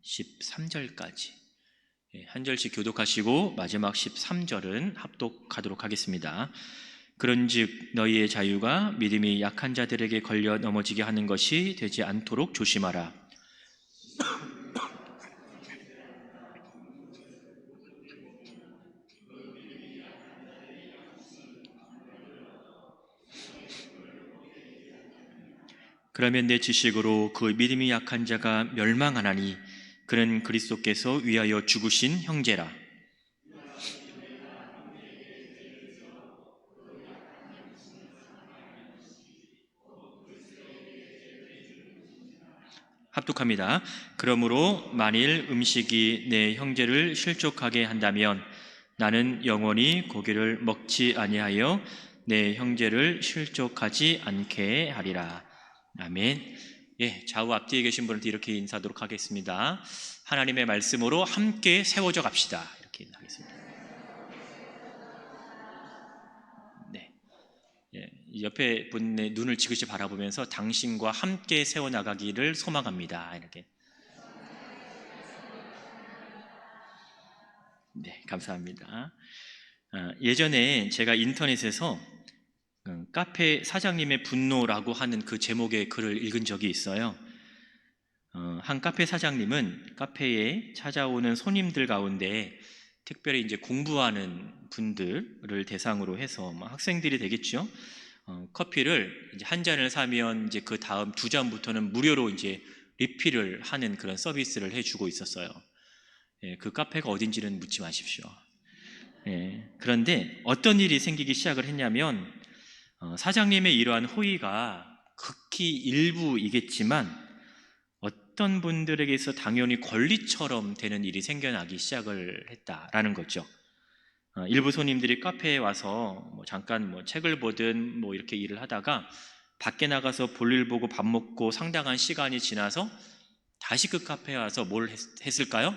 13절까지 한 절씩 교독하시고 마지막 13절은 합독하도록 하겠습니다. 그런즉 너희의 자유가 믿음이 약한 자들에게 걸려 넘어지게 하는 것이 되지 않도록 조심하라. 그러면 내 지식으로 그 믿음이 약한 자가 멸망하나니 그는 그리스도께서 위하여 죽으신 형제라. 합독합니다. 그러므로 만일 음식이 내 형제를 실족하게 한다면 나는 영원히 고기를 먹지 아니하여 내 형제를 실족하지 않게 하리라. 아멘. 좌우 앞뒤에 계신 분한테 이렇게 인사하도록 하겠습니다. 하나님의 말씀으로 함께 세워져 갑시다. 이렇게 인사하겠습니다. 옆에 분의 눈을 지그시 바라보면서 당신과 함께 세워나가기를 소망합니다. 이렇게. 감사합니다. 예전에 제가 인터넷에서 카페 사장님의 분노라고 하는 그 제목의 글을 읽은 적이 있어요. 한 카페 사장님은 카페에 찾아오는 손님들 가운데 특별히 이제 공부하는 분들을 대상으로 해서 학생들이 되겠죠. 커피를 이제 한 잔을 사면 이제 그 다음 두 잔부터는 무료로 이제 리필을 하는 그런 서비스를 해주고 있었어요. 그 카페가 어딘지는 묻지 마십시오. 그런데 어떤 일이 생기기 시작을 했냐면 사장님의 이러한 호의가 극히 일부이겠지만 어떤 분들에게서 당연히 권리처럼 되는 일이 생겨나기 시작을 했다라는 거죠. 일부 손님들이 카페에 와서 잠깐 책을 보든 이렇게 일을 하다가 밖에 나가서 볼일 보고 밥 먹고 상당한 시간이 지나서 다시 그 카페에 와서 뭘 했을까요?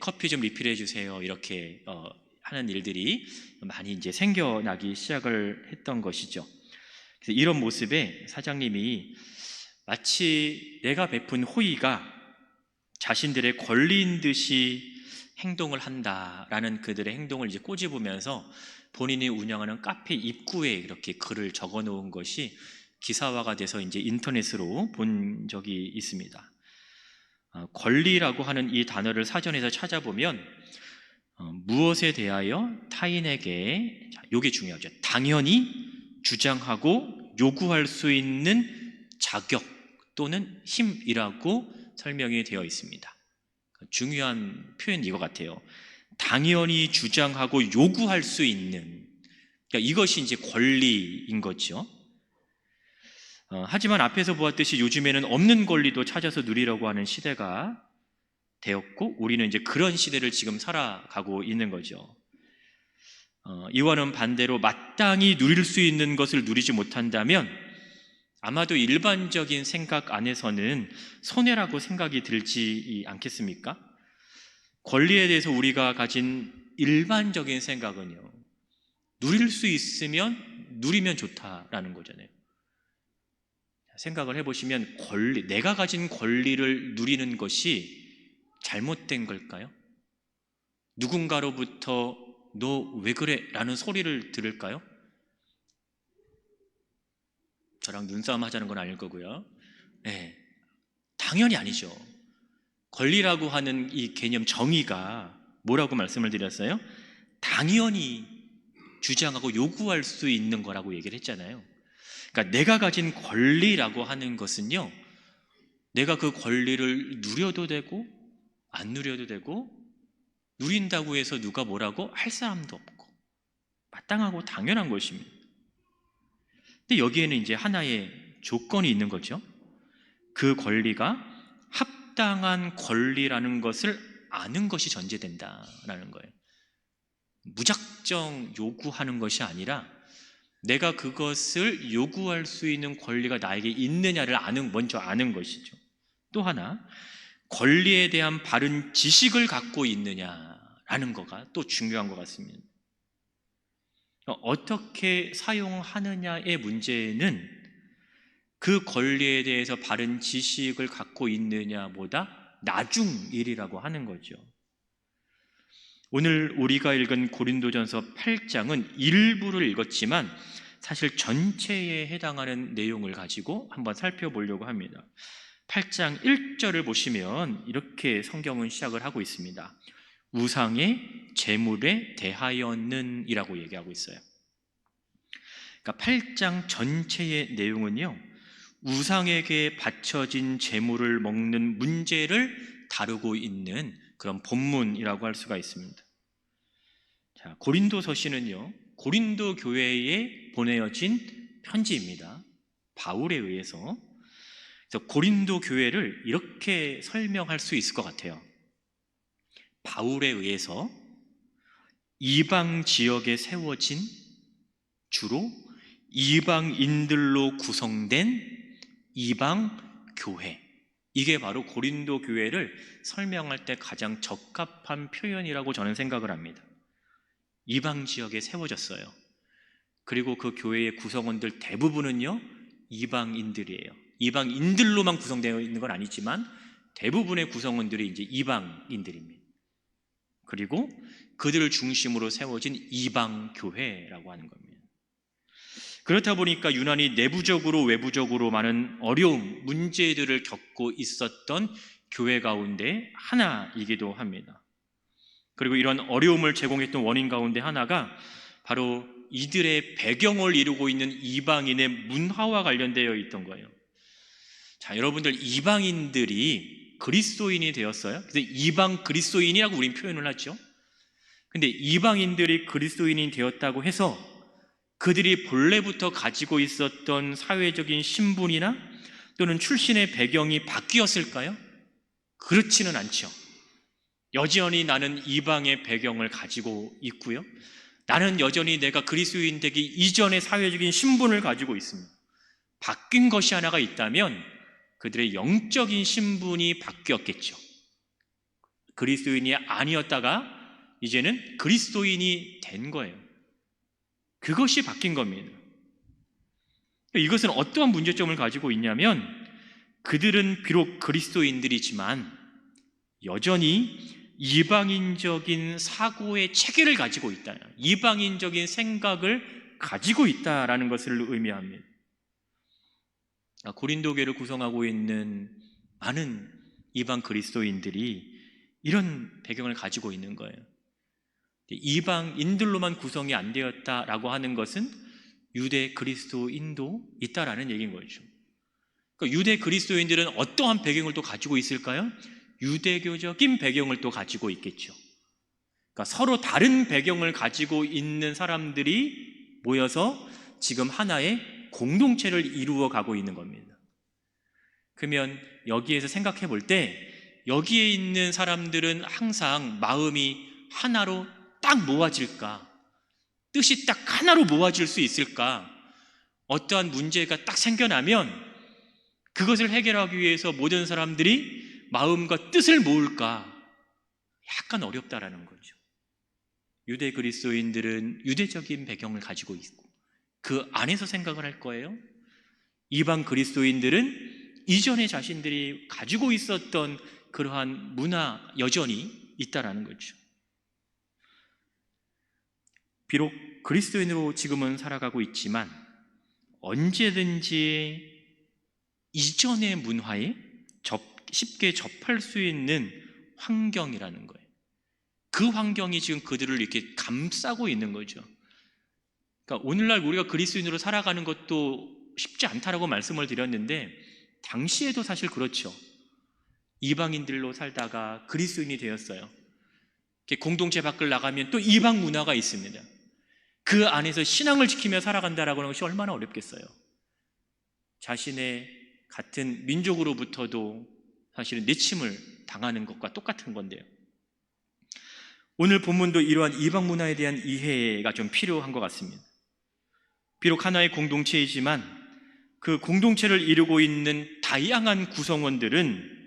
커피 좀 리필해 주세요. 이렇게 하는 일들이 많이 이제 생겨나기 시작을 했던 것이죠. 그래서 이런 모습에 사장님이 마치 내가 베푼 호의가 자신들의 권리인 듯이 행동을 한다라는 그들의 행동을 이제 꼬집으면서 본인이 운영하는 카페 입구에 이렇게 글을 적어 놓은 것이 기사화가 돼서 이제 인터넷으로 본 적이 있습니다. 권리라고 하는 이 단어를 사전에서 찾아보면 무엇에 대하여 타인에게, 이게 중요하죠. 당연히 주장하고 요구할 수 있는 자격 또는 힘이라고 설명이 되어 있습니다. 중요한 표현이 이거 같아요. 당연히 주장하고 요구할 수 있는, 그러니까 이것이 이제 권리인 거죠. 하지만 앞에서 보았듯이 요즘에는 없는 권리도 찾아서 누리려고 하는 시대가 되었고 우리는 이제 그런 시대를 지금 살아가고 있는 거죠. 이와는 반대로 마땅히 누릴 수 있는 것을 누리지 못한다면 아마도 일반적인 생각 안에서는 손해라고 생각이 들지 않겠습니까? 권리에 대해서 우리가 가진 일반적인 생각은요, 누릴 수 있으면 누리면 좋다라는 거잖아요. 생각을 해보시면 내가 가진 권리를 누리는 것이 잘못된 걸까요? 누군가로부터 너 왜 그래? 라는 소리를 들을까요? 저랑 눈싸움 하자는 건 아닐 거고요. 당연히 아니죠. 권리라고 하는 이 개념 정의가 뭐라고 말씀을 드렸어요? 당연히 주장하고 요구할 수 있는 거라고 얘기를 했잖아요. 그러니까 내가 가진 권리라고 하는 것은요, 내가 그 권리를 누려도 되고 안 누려도 되고 누린다고 해서 누가 뭐라고 할 사람도 없고 마땅하고 당연한 것입니다. 근데 여기에는 이제 하나의 조건이 있는 거죠. 그 권리가 합당한 권리라는 것을 아는 것이 전제된다라는 거예요. 무작정 요구하는 것이 아니라 내가 그것을 요구할 수 있는 권리가 나에게 있느냐를 먼저 아는 것이죠. 또 하나, 권리에 대한 바른 지식을 갖고 있느냐라는 거가 또 중요한 것 같습니다. 어떻게 사용하느냐의 문제는 그 권리에 대해서 바른 지식을 갖고 있느냐보다 나중 일이라고 하는 거죠. 오늘 우리가 읽은 고린도전서 8장은 일부를 읽었지만 사실 전체에 해당하는 내용을 가지고 한번 살펴보려고 합니다. 8장 1절을 보시면 이렇게 성경은 시작을 하고 있습니다. 우상의 제물에 대하여는 이라고 얘기하고 있어요. 그러니까 8장 전체의 내용은요, 우상에게 바쳐진 제물을 먹는 문제를 다루고 있는 그런 본문이라고 할 수가 있습니다. 자, 고린도서시는요, 고린도 교회에 보내어진 편지입니다. 바울에 의해서. 그래서 고린도 교회를 이렇게 설명할 수 있을 것 같아요. 바울에 의해서 이방 지역에 세워진 주로 이방인들로 구성된 이방 교회, 이게 바로 고린도 교회를 설명할 때 가장 적합한 표현이라고 저는 생각을 합니다. 이방 지역에 세워졌어요. 그리고 그 교회의 구성원들 대부분은요, 이방인들이에요. 이방인들로만 구성되어 있는 건 아니지만 대부분의 구성원들이 이제 이방인들입니다. 그리고 그들을 중심으로 세워진 이방 교회라고 하는 겁니다. 그렇다 보니까 유난히 내부적으로 외부적으로 많은 어려움, 문제들을 겪고 있었던 교회 가운데 하나이기도 합니다. 그리고 이런 어려움을 제공했던 원인 가운데 하나가 바로 이들의 배경을 이루고 있는 이방인의 문화와 관련되어 있던 거예요. 자, 여러분들, 이방인들이 그리스도인이 되었어요. 그래서 이방 그리스도인이라고 우린 표현을 하죠. 근데 이방인들이 그리스도인이 되었다고 해서 그들이 본래부터 가지고 있었던 사회적인 신분이나 또는 출신의 배경이 바뀌었을까요? 그렇지는 않죠. 여전히 나는 이방의 배경을 가지고 있고요, 나는 여전히 내가 그리스도인 되기 이전의 사회적인 신분을 가지고 있습니다. 바뀐 것이 하나가 있다면 그들의 영적인 신분이 바뀌었겠죠. 그리스도인이 아니었다가 이제는 그리스도인이 된 거예요. 그것이 바뀐 겁니다. 이것은 어떠한 문제점을 가지고 있냐면, 그들은 비록 그리스도인들이지만 여전히 이방인적인 사고의 체계를 가지고 있다, 이방인적인 생각을 가지고 있다라는 것을 의미합니다. 고린도 교회를 구성하고 있는 많은 이방 그리스도인들이 이런 배경을 가지고 있는 거예요. 이방인들로만 구성이 안 되었다라고 하는 것은 유대 그리스도인도 있다라는 얘기인 거죠. 그러니까 유대 그리스도인들은 어떠한 배경을 또 가지고 있을까요? 유대교적인 배경을 또 가지고 있겠죠. 그러니까 서로 다른 배경을 가지고 있는 사람들이 모여서 지금 하나의 공동체를 이루어 가고 있는 겁니다. 그러면 여기에서 생각해 볼 때, 여기에 있는 사람들은 항상 마음이 하나로 딱 모아질까? 뜻이 딱 하나로 모아질 수 있을까? 어떠한 문제가 딱 생겨나면 그것을 해결하기 위해서 모든 사람들이 마음과 뜻을 모을까? 약간 어렵다라는 거죠. 유대 그리스도인들은 유대적인 배경을 가지고 있고 그 안에서 생각을 할 거예요. 이방 그리스도인들은 이전에 자신들이 가지고 있었던 그러한 문화 여전히 있다라는 거죠. 비록 그리스도인으로 지금은 살아가고 있지만 언제든지 이전의 문화에 쉽게 접할 수 있는 환경이라는 거예요. 그 환경이 지금 그들을 이렇게 감싸고 있는 거죠. 그러니까 오늘날 우리가 그리스도인으로 살아가는 것도 쉽지 않다라고 말씀을 드렸는데, 당시에도 사실 그렇죠. 이방인들로 살다가 그리스도인이 되었어요. 공동체 밖을 나가면 또 이방 문화가 있습니다. 그 안에서 신앙을 지키며 살아간다라고 하는 것이 얼마나 어렵겠어요. 자신의 같은 민족으로부터도 사실은 내침을 당하는 것과 똑같은 건데요. 오늘 본문도 이러한 이방 문화에 대한 이해가 좀 필요한 것 같습니다. 비록 하나의 공동체이지만 그 공동체를 이루고 있는 다양한 구성원들은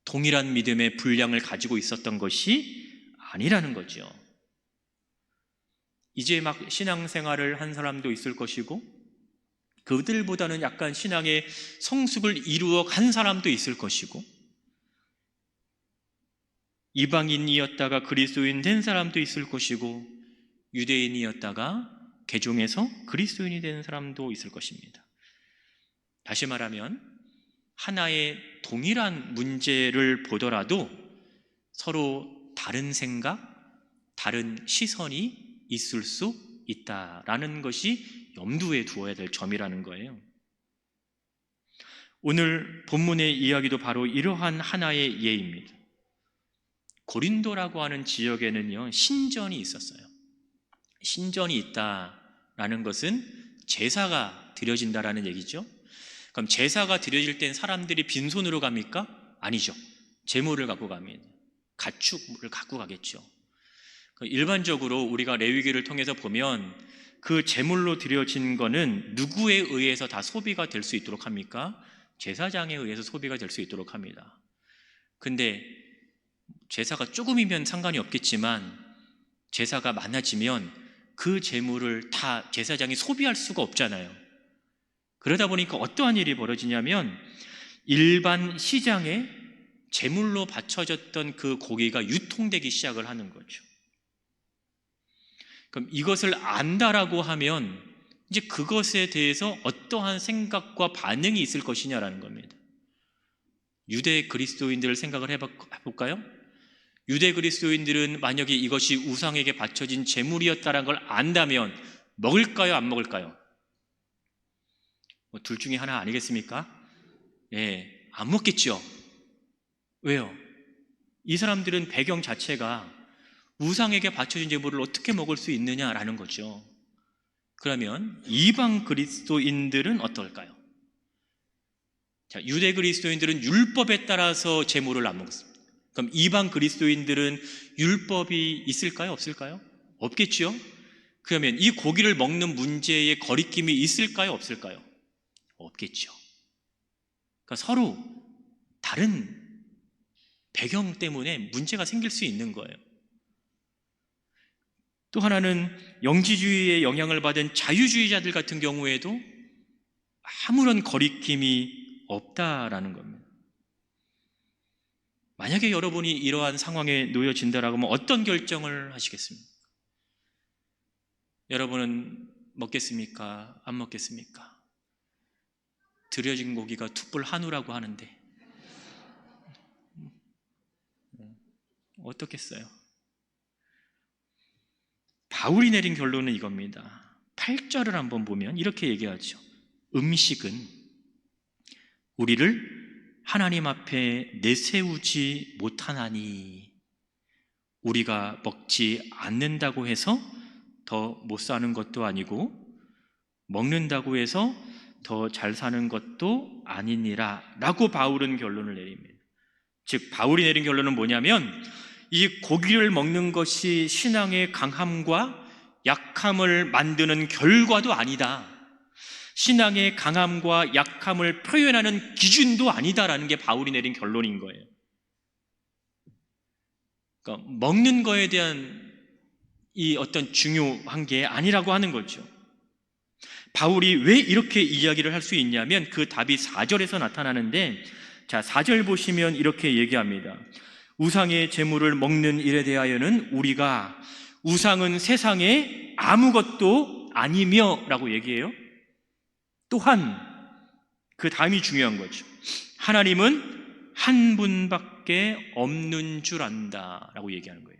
동일한 믿음의 분량을 가지고 있었던 것이 아니라는 거죠. 이제 막 신앙생활을 한 사람도 있을 것이고, 그들보다는 약간 신앙의 성숙을 이루어 간 사람도 있을 것이고, 이방인이었다가 그리스도인 된 사람도 있을 것이고, 유대인이었다가 개종해서 그리스도인이 되는 사람도 있을 것입니다. 다시 말하면 하나의 동일한 문제를 보더라도 서로 다른 생각, 다른 시선이 있을 수 있다라는 것이 염두에 두어야 될 점이라는 거예요. 오늘 본문의 이야기도 바로 이러한 하나의 예입니다. 고린도라고 하는 지역에는요, 신전이 있었어요. 신전이 있다라는 것은 제사가 드려진다라는 얘기죠. 그럼 제사가 드려질 땐 사람들이 빈손으로 갑니까? 아니죠. 제물을 갖고 갑니다. 가축을 갖고 가겠죠. 일반적으로 우리가 레위기를 통해서 보면 그 제물로 드려진 거는 누구에 의해서 다 소비가 될 수 있도록 합니까? 제사장에 의해서 소비가 될 수 있도록 합니다. 근데 제사가 조금이면 상관이 없겠지만 제사가 많아지면 그 제물을 다 제사장이 소비할 수가 없잖아요. 그러다 보니까 어떠한 일이 벌어지냐면 일반 시장에 제물로 바쳐졌던 그 고기가 유통되기 시작을 하는 거죠. 그럼 이것을 안다라고 하면 이제 그것에 대해서 어떠한 생각과 반응이 있을 것이냐라는 겁니다. 유대 그리스도인들을 생각을 해볼까요? 유대 그리스도인들은 만약에 이것이 우상에게 바쳐진 제물이었다는 걸 안다면 먹을까요? 안 먹을까요? 둘 중에 하나 아니겠습니까? 예, 안 먹겠죠. 왜요? 이 사람들은 배경 자체가 우상에게 바쳐진 제물을 어떻게 먹을 수 있느냐라는 거죠. 그러면 이방 그리스도인들은 어떨까요? 자, 유대 그리스도인들은 율법에 따라서 제물을 안 먹습니다. 그럼 이방 그리스도인들은 율법이 있을까요? 없을까요? 없겠죠? 그러면 이 고기를 먹는 문제에 거리낌이 있을까요? 없을까요? 없겠죠. 그러니까 서로 다른 배경 때문에 문제가 생길 수 있는 거예요. 또 하나는 영지주의의 영향을 받은 자유주의자들 같은 경우에도 아무런 거리낌이 없다라는 겁니다. 만약에 여러분이 이러한 상황에 놓여진다라고 하면 어떤 결정을 하시겠습니까? 여러분은 먹겠습니까? 안 먹겠습니까? 드려진 고기가 툭불 한우라고 하는데 어떻겠어요? 바울이 내린 결론은 이겁니다. 8절을 한번 보면 이렇게 얘기하죠. 음식은 우리를 하나님 앞에 내세우지 못하나니 우리가 먹지 않는다고 해서 더 못 사는 것도 아니고 먹는다고 해서 더 잘 사는 것도 아니니라 라고 바울은 결론을 내립니다. 즉 바울이 내린 결론은 뭐냐면 이 고기를 먹는 것이 신앙의 강함과 약함을 만드는 결과도 아니다. 신앙의 강함과 약함을 표현하는 기준도 아니다라는 게 바울이 내린 결론인 거예요. 그러니까 먹는 거에 대한 이 어떤 중요한 게 아니라고 하는 거죠. 바울이 왜 이렇게 이야기를 할 수 있냐면 그 답이 4절에서 나타나는데, 자 4절 보시면 이렇게 얘기합니다. 우상의 제물을 먹는 일에 대하여는 우리가 우상은 세상에 아무것도 아니며 라고 얘기해요. 또한 그 다음이 중요한 거죠. 하나님은 한 분밖에 없는 줄 안다 라고 얘기하는 거예요.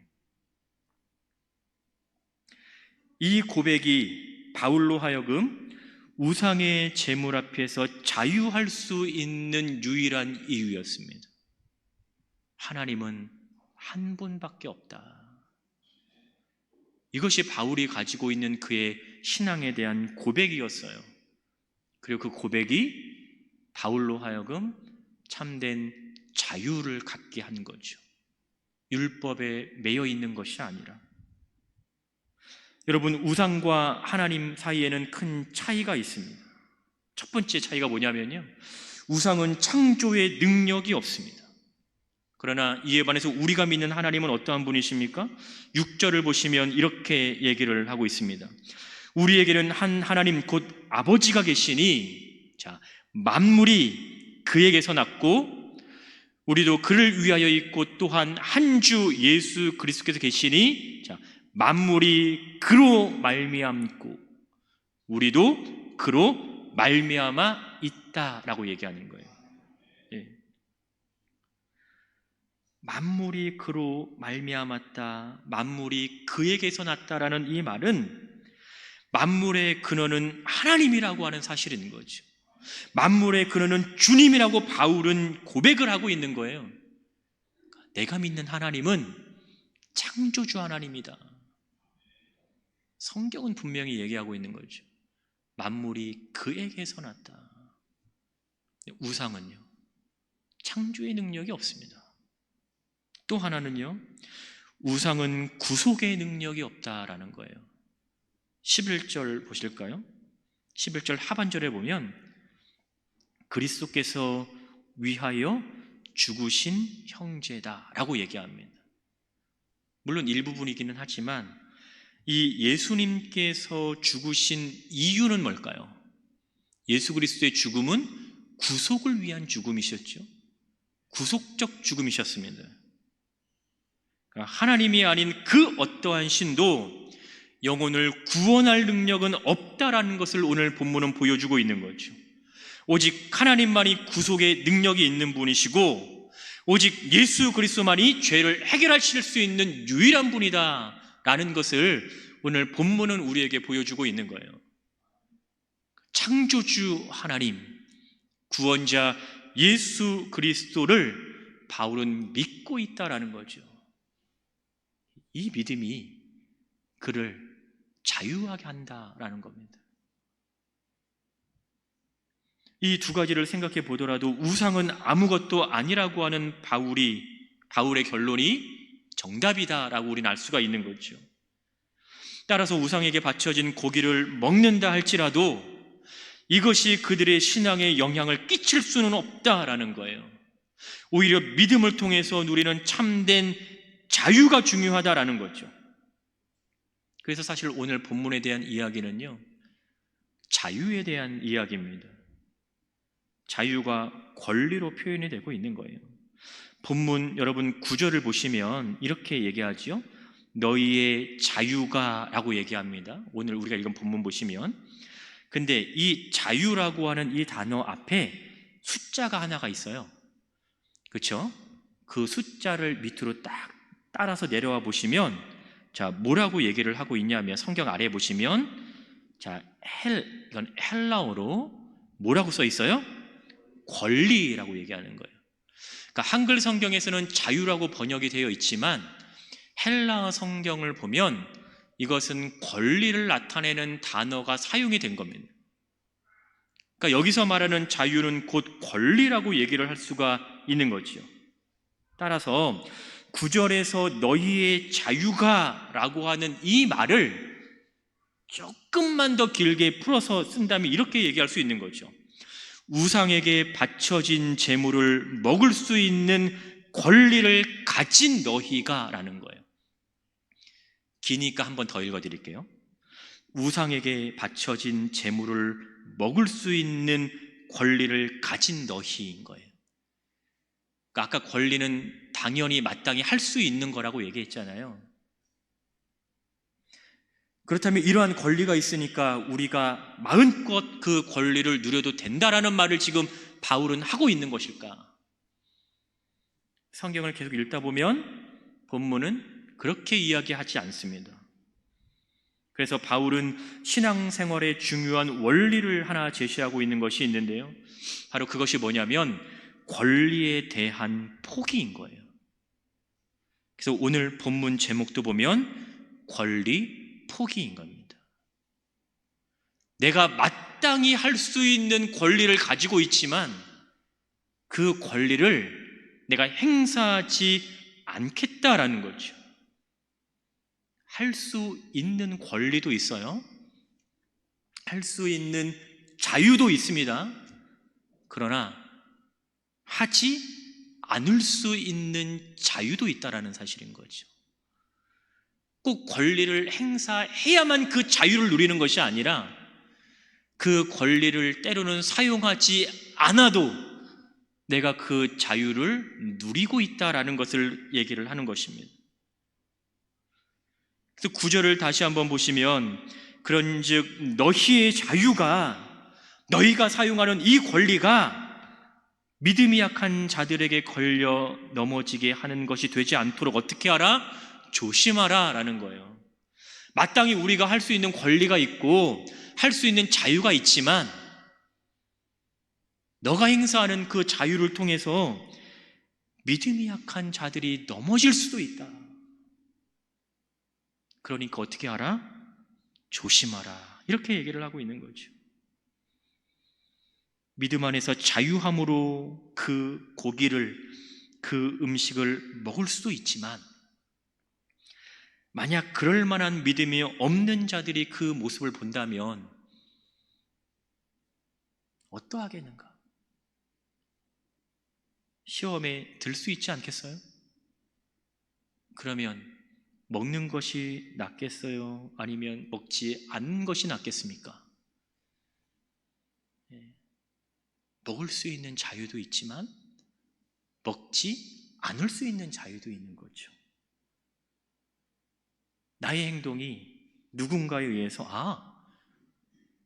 이 고백이 바울로 하여금 우상의 제물 앞에서 자유할 수 있는 유일한 이유였습니다. 하나님은 한 분밖에 없다. 이것이 바울이 가지고 있는 그의 신앙에 대한 고백이었어요. 그리고 그 고백이 바울로 하여금 참된 자유를 갖게 한 거죠. 율법에 매여 있는 것이 아니라. 여러분, 우상과 하나님 사이에는 큰 차이가 있습니다. 첫 번째 차이가 뭐냐면요, 우상은 창조의 능력이 없습니다. 그러나 이에 반해서 우리가 믿는 하나님은 어떠한 분이십니까? 6절을 보시면 이렇게 얘기를 하고 있습니다. 우리에게는 한 하나님 곧 아버지가 계시니, 자, 만물이 그에게서 났고 우리도 그를 위하여 있고 또한 한 주 예수 그리스도께서 계시니 만물이 그로 말미암고 우리도 그로 말미암아 있다라고 얘기하는 거예요. 예. 만물이 그로 말미암았다, 만물이 그에게서 났다라는 이 말은 만물의 근원은 하나님이라고 하는 사실인 거죠. 만물의 근원은 주님이라고 바울은 고백을 하고 있는 거예요. 내가 믿는 하나님은 창조주 하나님이다. 성경은 분명히 얘기하고 있는 거죠. 만물이 그에게서 났다. 우상은요, 창조의 능력이 없습니다. 또 하나는요, 우상은 구속의 능력이 없다라는 거예요. 11절 보실까요? 11절 하반절에 보면 그리스도께서 위하여 죽으신 형제다라고 얘기합니다. 물론 일부분이기는 하지만 이 예수님께서 죽으신 이유는 뭘까요? 예수 그리스도의 죽음은 구속을 위한 죽음이셨죠. 구속적 죽음이셨습니다. 하나님이 아닌 그 어떠한 신도 영혼을 구원할 능력은 없다라는 것을 오늘 본문은 보여주고 있는 거죠. 오직 하나님만이 구속의 능력이 있는 분이시고 오직 예수 그리스도만이 죄를 해결하실 수 있는 유일한 분이다라는 것을 오늘 본문은 우리에게 보여주고 있는 거예요. 창조주 하나님, 구원자 예수 그리스도를 바울은 믿고 있다라는 거죠. 이 믿음이 그를 자유하게 한다라는 겁니다. 이 두 가지를 생각해 보더라도 우상은 아무것도 아니라고 하는 바울의 결론이 정답이다라고 우리는 알 수가 있는 거죠. 따라서 우상에게 바쳐진 고기를 먹는다 할지라도 이것이 그들의 신앙에 영향을 끼칠 수는 없다라는 거예요. 오히려 믿음을 통해서 누리는 참된 자유가 중요하다라는 거죠. 그래서 사실 오늘 본문에 대한 이야기는요, 자유에 대한 이야기입니다. 자유가 권리로 표현이 되고 있는 거예요. 본문 여러분 9절을 보시면 이렇게 얘기하죠. 너희의 자유가 라고 얘기합니다. 오늘 우리가 읽은 본문 보시면, 근데 이 자유라고 하는 이 단어 앞에 숫자가 하나가 있어요. 그렇죠? 그 숫자를 밑으로 딱 따라서 내려와 보시면 뭐라고 얘기를 하고 있냐면 성경 아래에 보시면 이건 헬라어로 뭐라고 써 있어요? 권리라고 얘기하는 거예요. 그러니까 한글 성경에서는 자유라고 번역이 되어 있지만 헬라어 성경을 보면 이것은 권리를 나타내는 단어가 사용이 된 겁니다. 그러니까 여기서 말하는 자유는 곧 권리라고 얘기를 할 수가 있는 거죠. 따라서 9절에서 너희의 자유가 라고 하는 이 말을 조금만 더 길게 풀어서 쓴다면 이렇게 얘기할 수 있는 거죠. 우상에게 바쳐진 재물을 먹을 수 있는 권리를 가진 너희가 라는 거예요. 기니까 한 번 더 읽어드릴게요. 우상에게 바쳐진 재물을 먹을 수 있는 권리를 가진 너희인 거예요. 그러니까 아까 권리는 당연히 마땅히 할 수 있는 거라고 얘기했잖아요. 그렇다면 이러한 권리가 있으니까 우리가 마음껏 그 권리를 누려도 된다라는 말을 지금 바울은 하고 있는 것일까? 성경을 계속 읽다 보면 본문은 그렇게 이야기하지 않습니다. 그래서 바울은 신앙생활의 중요한 원리를 하나 제시하고 있는 것이 있는데요, 바로 그것이 뭐냐면 권리에 대한 포기인 거예요. 그래서 오늘 본문 제목도 보면 권리 포기인 겁니다. 내가 마땅히 할 수 있는 권리를 가지고 있지만 그 권리를 내가 행사하지 않겠다라는 거죠. 할 수 있는 권리도 있어요. 할 수 있는 자유도 있습니다. 그러나 하지 않을 수 있는 자유도 있다라는 사실인 거죠. 꼭 권리를 행사해야만 그 자유를 누리는 것이 아니라 그 권리를 때로는 사용하지 않아도 내가 그 자유를 누리고 있다라는 것을 얘기를 하는 것입니다. 그래서 9절을 다시 한번 보시면 그런즉 너희의 자유가, 너희가 사용하는 이 권리가 믿음이 약한 자들에게 걸려 넘어지게 하는 것이 되지 않도록 어떻게 하라? 조심하라 라는 거예요. 마땅히 우리가 할 수 있는 권리가 있고 할 수 있는 자유가 있지만 너가 행사하는 그 자유를 통해서 믿음이 약한 자들이 넘어질 수도 있다. 그러니까 어떻게 하라? 조심하라. 이렇게 얘기를 하고 있는 거죠. 믿음 안에서 자유함으로 그 고기를, 그 음식을 먹을 수도 있지만 만약 그럴 만한 믿음이 없는 자들이 그 모습을 본다면 어떠하겠는가? 시험에 들 수 있지 않겠어요? 그러면 먹는 것이 낫겠어요? 아니면 먹지 않는 것이 낫겠습니까? 먹을 수 있는 자유도 있지만 먹지 않을 수 있는 자유도 있는 거죠. 나의 행동이 누군가에 의해서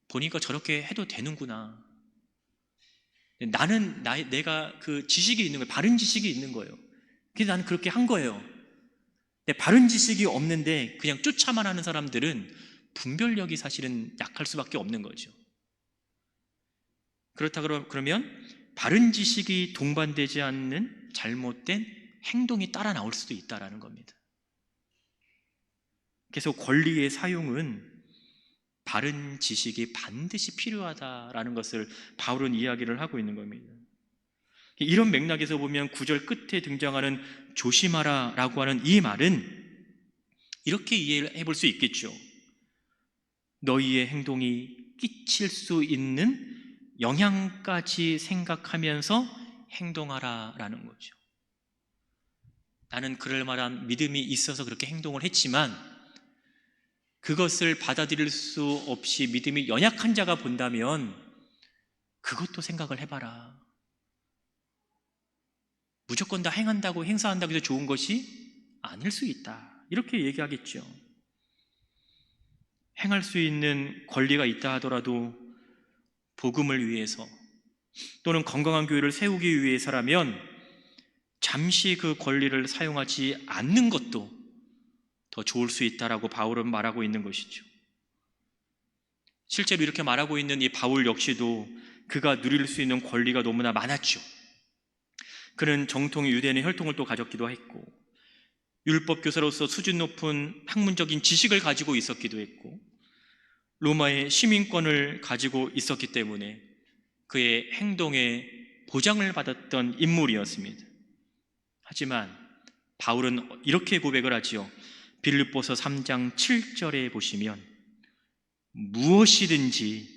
보니까 저렇게 해도 되는구나. 내가 그 지식이 있는 거예요. 바른 지식이 있는 거예요. 그래서 나는 그렇게 한 거예요. 근데 바른 지식이 없는데 그냥 쫓아만 하는 사람들은 분별력이 사실은 약할 수밖에 없는 거죠. 그러면 바른 지식이 동반되지 않는 잘못된 행동이 따라 나올 수도 있다는 겁니다. 그래서 권리의 사용은 바른 지식이 반드시 필요하다라는 것을 바울은 이야기를 하고 있는 겁니다. 이런 맥락에서 보면 9절 끝에 등장하는 조심하라 라고 하는 이 말은 이렇게 이해를 해볼 수 있겠죠. 너희의 행동이 끼칠 수 있는 영향까지 생각하면서 행동하라 라는 거죠. 나는 그럴 만한 믿음이 있어서 그렇게 행동을 했지만 그것을 받아들일 수 없이 믿음이 연약한 자가 본다면 그것도 생각을 해봐라. 무조건 다 행한다고 행사한다고 해서 좋은 것이 아닐 수 있다. 이렇게 얘기하겠죠. 행할 수 있는 권리가 있다 하더라도 복음을 위해서 또는 건강한 교회를 세우기 위해서라면 잠시 그 권리를 사용하지 않는 것도 더 좋을 수 있다라고 바울은 말하고 있는 것이죠. 실제로 이렇게 말하고 있는 이 바울 역시도 그가 누릴 수 있는 권리가 너무나 많았죠. 그는 정통 유대인의 혈통을 또 가졌기도 했고 율법 교사로서 수준 높은 학문적인 지식을 가지고 있었기도 했고 로마의 시민권을 가지고 있었기 때문에 그의 행동에 보장을 받았던 인물이었습니다. 하지만 바울은 이렇게 고백을 하지요. 빌립보서 3장 7절에 보시면 무엇이든지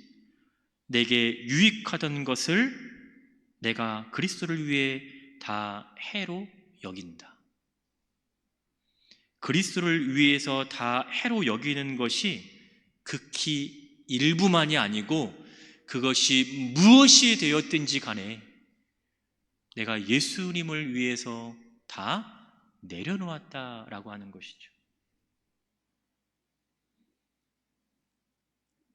내게 유익하던 것을 내가 그리스도를 위해 다 해로 여긴다. 그리스도를 위해서 다 해로 여기는 것이 극히 일부만이 아니고 그것이 무엇이 되었든지 간에 내가 예수님을 위해서 다 내려놓았다라고 하는 것이죠.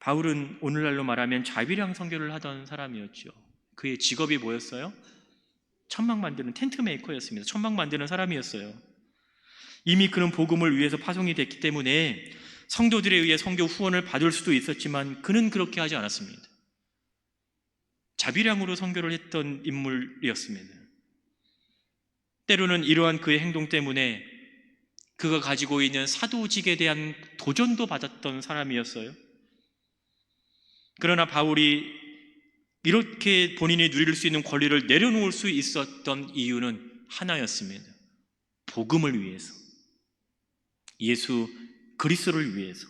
바울은 오늘날로 말하면 자비량 선교를 하던 사람이었죠. 그의 직업이 뭐였어요? 천막 만드는 텐트 메이커였습니다. 천막 만드는 사람이었어요. 이미 그는 복음을 위해서 파송이 됐기 때문에 성도들에 의해 선교 후원을 받을 수도 있었지만 그는 그렇게 하지 않았습니다. 자비량으로 선교를 했던 인물이었습니다. 때로는 이러한 그의 행동 때문에 그가 가지고 있는 사도직에 대한 도전도 받았던 사람이었어요. 그러나 바울이 이렇게 본인이 누릴 수 있는 권리를 내려놓을 수 있었던 이유는 하나였습니다. 복음을 위해서, 예수 그리스도를 위해서.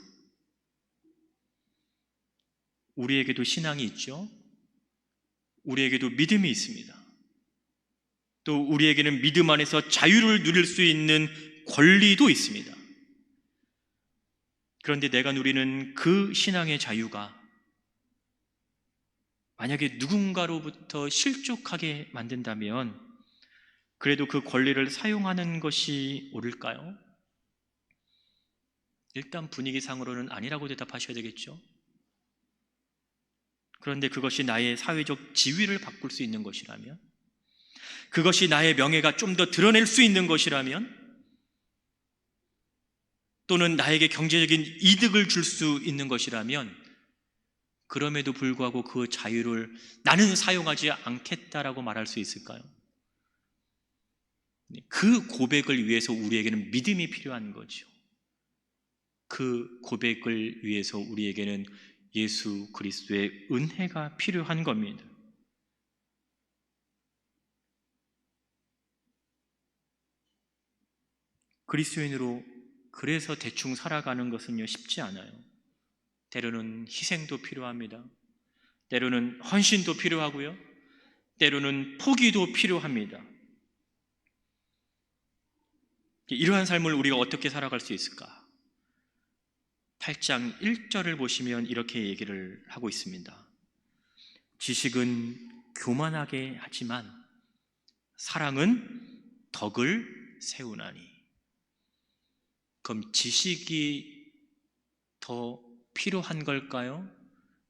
우리에게도 신앙이 있죠. 우리에게도 믿음이 있습니다. 또 우리에게는 믿음 안에서 자유를 누릴 수 있는 권리도 있습니다. 그런데 내가 누리는 그 신앙의 자유가 만약에 누군가로부터 실족하게 만든다면 그래도 그 권리를 사용하는 것이 옳을까요? 일단 분위기상으로는 아니라고 대답하셔야 되겠죠. 그런데 그것이 나의 사회적 지위를 바꿀 수 있는 것이라면, 그것이 나의 명예가 좀 더 드러낼 수 있는 것이라면, 또는 나에게 경제적인 이득을 줄 수 있는 것이라면, 그럼에도 불구하고 그 자유를 나는 사용하지 않겠다라고 말할 수 있을까요? 그 고백을 위해서 우리에게는 믿음이 필요한 거죠. 그 고백을 위해서 우리에게는 예수 그리스도의 은혜가 필요한 겁니다. 그리스도인으로 그래서 대충 살아가는 것은요, 쉽지 않아요. 때로는 희생도 필요합니다. 때로는 헌신도 필요하고요. 때로는 포기도 필요합니다. 이러한 삶을 우리가 어떻게 살아갈 수 있을까? 8장 1절을 보시면 이렇게 얘기를 하고 있습니다. 지식은 교만하게 하지만 사랑은 덕을 세우나니. 그럼 지식이 더 필요한 걸까요?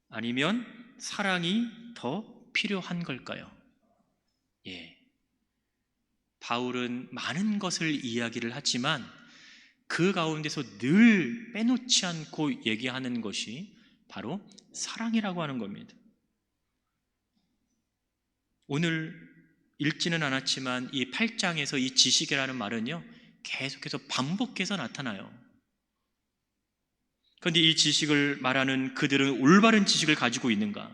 아니면 사랑이 더 필요한 걸까요? 예. 바울은 많은 것을 이야기를 하지만 그 가운데서 늘 빼놓지 않고 얘기하는 것이 바로 사랑이라고 하는 겁니다. 오늘 읽지는 않았지만 이 8장에서 이 지식이라는 말은요, 계속해서 반복해서 나타나요. 그런데 이 지식을 말하는 그들은 올바른 지식을 가지고 있는가?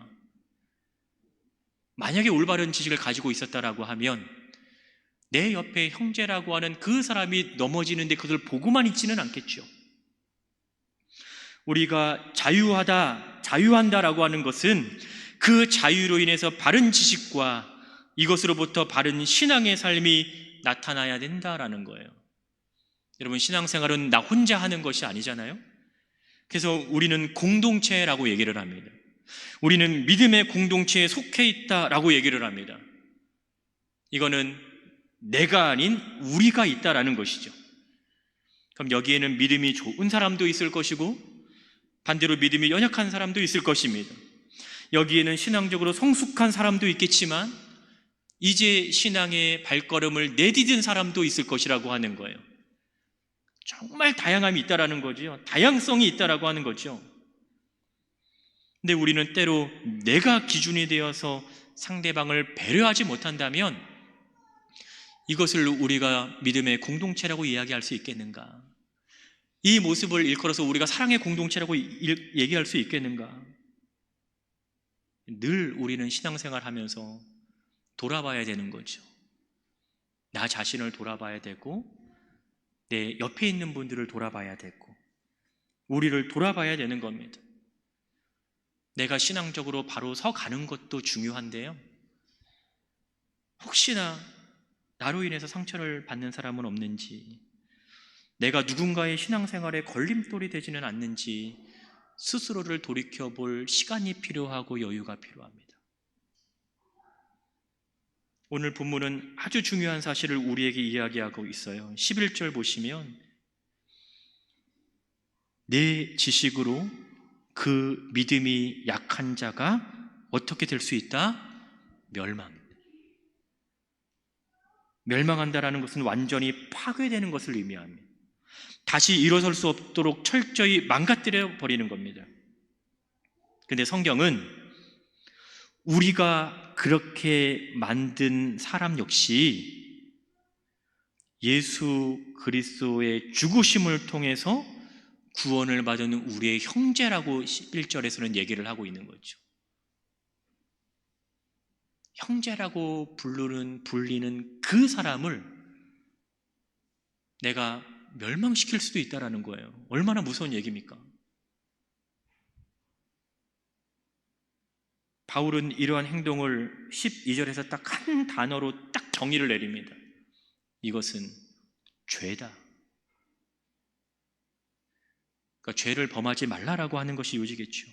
만약에 올바른 지식을 가지고 있었다라고 하면 내 옆에 형제라고 하는 그 사람이 넘어지는데 그걸 보고만 있지는 않겠죠. 우리가 자유한다라고 하는 것은 그 자유로 인해서 바른 지식과 이것으로부터 바른 신앙의 삶이 나타나야 된다라는 거예요. 여러분, 신앙생활은 나 혼자 하는 것이 아니잖아요. 그래서 우리는 공동체라고 얘기를 합니다. 우리는 믿음의 공동체에 속해 있다라고 얘기를 합니다. 이거는 내가 아닌 우리가 있다라는 것이죠. 그럼 여기에는 믿음이 좋은 사람도 있을 것이고 반대로 믿음이 연약한 사람도 있을 것입니다. 여기에는 신앙적으로 성숙한 사람도 있겠지만 이제 신앙의 발걸음을 내디딘 사람도 있을 것이라고 하는 거예요. 정말 다양함이 있다라는 거죠. 다양성이 있다라고 하는 거죠. 근데 우리는 때로 내가 기준이 되어서 상대방을 배려하지 못한다면 이것을 우리가 믿음의 공동체라고 이야기할 수 있겠는가? 이 모습을 일컬어서 우리가 사랑의 공동체라고 얘기할 수 있겠는가? 늘 우리는 신앙생활 하면서 돌아봐야 되는 거죠. 나 자신을 돌아봐야 되고 내 옆에 있는 분들을 돌아봐야 되고 우리를 돌아봐야 되는 겁니다. 내가 신앙적으로 바로 서 가는 것도 중요한데요, 혹시나 나로 인해서 상처를 받는 사람은 없는지, 내가 누군가의 신앙생활에 걸림돌이 되지는 않는지 스스로를 돌이켜볼 시간이 필요하고 여유가 필요합니다. 오늘 본문은 아주 중요한 사실을 우리에게 이야기하고 있어요. 11절 보시면 내 지식으로 그 믿음이 약한 자가 어떻게 될 수 있다? 멸망한다라는 것은 완전히 파괴되는 것을 의미합니다. 다시 일어설 수 없도록 철저히 망가뜨려 버리는 겁니다. 그런데 성경은 우리가 그렇게 만든 사람 역시 예수 그리스도의 죽으심을 통해서 구원을 받은 우리의 형제라고 11절에서는 얘기를 하고 있는 거죠. 형제라고 불리는 그 사람을 내가 멸망시킬 수도 있다는 거예요. 얼마나 무서운 얘기입니까? 바울은 이러한 행동을 12절에서 딱 한 단어로 딱 정의를 내립니다. 이것은 죄다. 그러니까 죄를 범하지 말라라고 하는 것이 요지겠죠.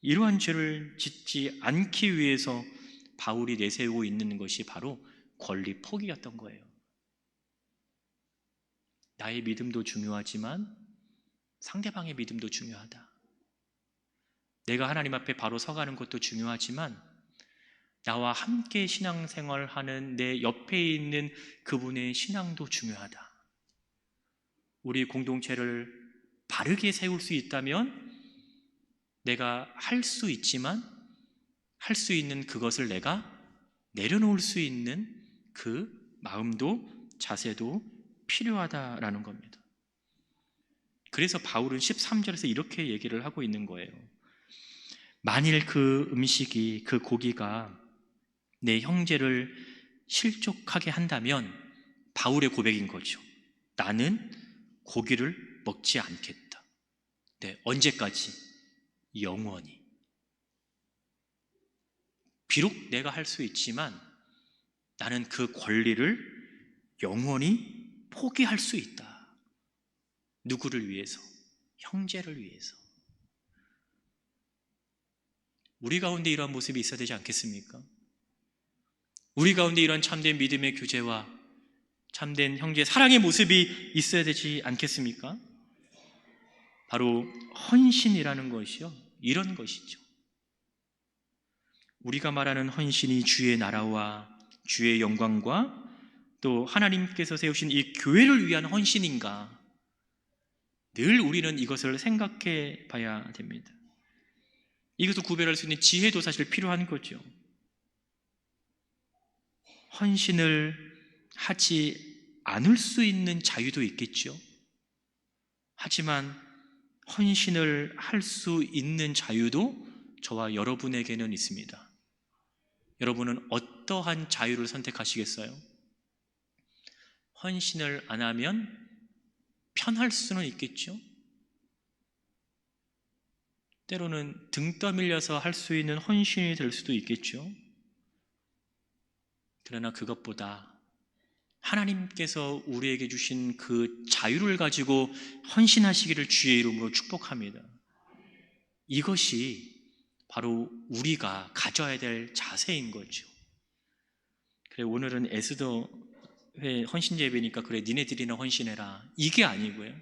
이러한 죄를 짓지 않기 위해서 바울이 내세우고 있는 것이 바로 권리 포기였던 거예요. 나의 믿음도 중요하지만 상대방의 믿음도 중요하다. 내가 하나님 앞에 바로 서가는 것도 중요하지만 나와 함께 신앙생활하는 내 옆에 있는 그분의 신앙도 중요하다. 우리 공동체를 바르게 세울 수 있다면 내가 할 수 있지만 할 수 있는 그것을 내가 내려놓을 수 있는 그 마음도 자세도 필요하다라는 겁니다. 그래서 바울은 13절에서 이렇게 얘기를 하고 있는 거예요. 만일 그 음식이, 그 고기가 내 형제를 실족하게 한다면, 바울의 고백인 거죠. 나는 고기를 먹지 않겠다. 네, 언제까지? 영원히. 비록 내가 할 수 있지만 나는 그 권리를 영원히 포기할 수 있다. 누구를 위해서? 형제를 위해서. 우리 가운데 이러한 모습이 있어야 되지 않겠습니까? 우리 가운데 이런 참된 믿음의 교제와 참된 형제 사랑의 모습이 있어야 되지 않겠습니까? 바로 헌신이라는 것이요, 이런 것이죠. 우리가 말하는 헌신이 주의 나라와 주의 영광과 또 하나님께서 세우신 이 교회를 위한 헌신인가, 늘 우리는 이것을 생각해 봐야 됩니다. 이것을 구별할 수 있는 지혜도 사실 필요한 거죠. 헌신을 하지 않을 수 있는 자유도 있겠죠. 하지만 헌신을 할 수 있는 자유도 저와 여러분에게는 있습니다. 여러분은 어떠한 자유를 선택하시겠어요? 헌신을 안 하면 편할 수는 있겠죠. 때로는 등 떠밀려서 할 수 있는 헌신이 될 수도 있겠죠. 그러나 그것보다 하나님께서 우리에게 주신 그 자유를 가지고 헌신하시기를 주의 이름으로 축복합니다. 이것이 바로 우리가 가져야 될 자세인 거죠. 그래, 오늘은 에스더회 헌신 예배니까 그래 니네들이나 헌신해라, 이게 아니고요.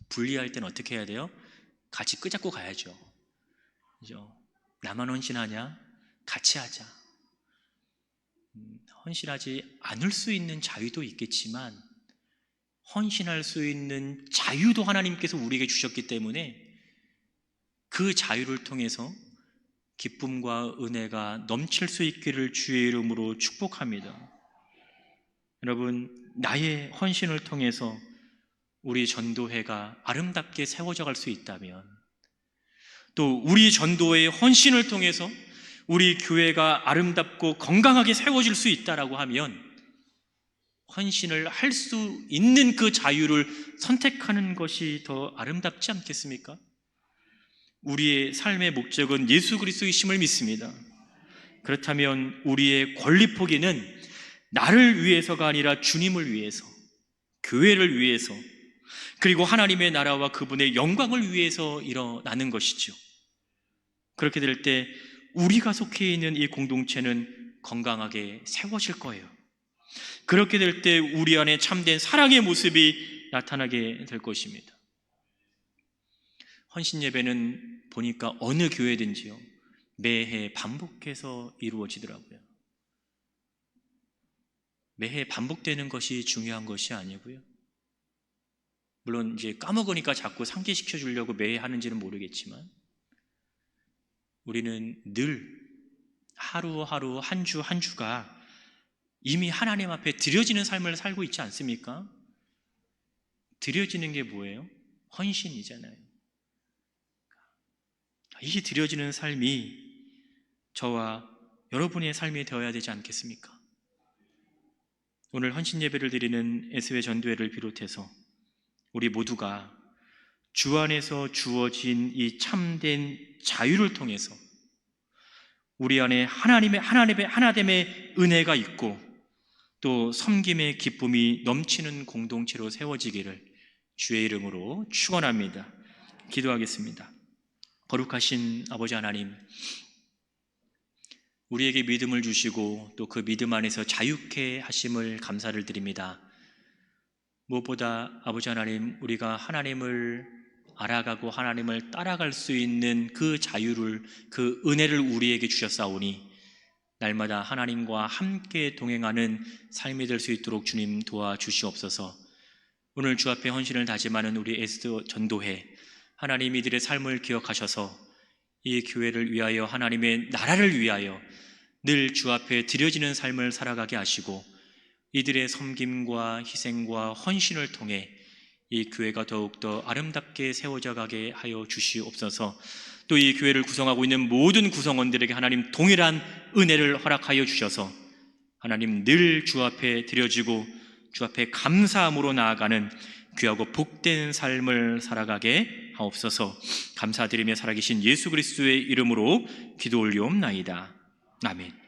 분리할 때는 어떻게 해야 돼요? 같이 끄잡고 가야죠. 그죠? 나만 헌신하냐? 같이 하자. 헌신하지 않을 수 있는 자유도 있겠지만 헌신할 수 있는 자유도 하나님께서 우리에게 주셨기 때문에 그 자유를 통해서 기쁨과 은혜가 넘칠 수 있기를 주의 이름으로 축복합니다. 여러분, 나의 헌신을 통해서 우리 전도회가 아름답게 세워져 갈 수 있다면, 또 우리 전도회의 헌신을 통해서 우리 교회가 아름답고 건강하게 세워질 수 있다라고 하면 헌신을 할 수 있는 그 자유를 선택하는 것이 더 아름답지 않겠습니까? 우리의 삶의 목적은 예수 그리스도이심을 믿습니다. 그렇다면 우리의 권리 포기는 나를 위해서가 아니라 주님을 위해서, 교회를 위해서, 그리고 하나님의 나라와 그분의 영광을 위해서 일어나는 것이죠. 그렇게 될 때 우리가 속해 있는 이 공동체는 건강하게 세워질 거예요. 그렇게 될 때 우리 안에 참된 사랑의 모습이 나타나게 될 것입니다. 헌신 예배는 보니까 어느 교회든지요, 매해 반복해서 이루어지더라고요. 매해 반복되는 것이 중요한 것이 아니고요. 물론 이제 까먹으니까 자꾸 상기시켜 주려고 매해 하는지는 모르겠지만 우리는 늘 하루하루 한 주 한 주가 이미 하나님 앞에 드려지는 삶을 살고 있지 않습니까? 드려지는 게 뭐예요? 헌신이잖아요. 이 드려지는 삶이 저와 여러분의 삶이 되어야 되지 않겠습니까? 오늘 헌신 예배를 드리는 에스회 전도회를 비롯해서 우리 모두가 주 안에서 주어진 이 참된 자유를 통해서 우리 안에 하나됨의 은혜가 있고 또 섬김의 기쁨이 넘치는 공동체로 세워지기를 주의 이름으로 축원합니다. 기도하겠습니다. 거룩하신 아버지 하나님, 우리에게 믿음을 주시고 또 그 믿음 안에서 자유케 하심을 감사를 드립니다. 무엇보다 아버지 하나님, 우리가 하나님을 알아가고 하나님을 따라갈 수 있는 그 자유를, 그 은혜를 우리에게 주셨사오니 날마다 하나님과 함께 동행하는 삶이 될 수 있도록 주님 도와주시옵소서. 오늘 주 앞에 헌신을 다짐하는 우리 에스더 전도회, 하나님 이들의 삶을 기억하셔서 이 교회를 위하여, 하나님의 나라를 위하여 늘 주 앞에 드려지는 삶을 살아가게 하시고, 이들의 섬김과 희생과 헌신을 통해 이 교회가 더욱더 아름답게 세워져 가게 하여 주시옵소서. 또 이 교회를 구성하고 있는 모든 구성원들에게 하나님 동일한 은혜를 허락하여 주셔서 하나님 늘 주 앞에 드려지고 주 앞에 감사함으로 나아가는 귀하고 복된 삶을 살아가게 하옵소서. 감사드리며 살아계신 예수 그리스도의 이름으로 기도 올리옵나이다. 아멘.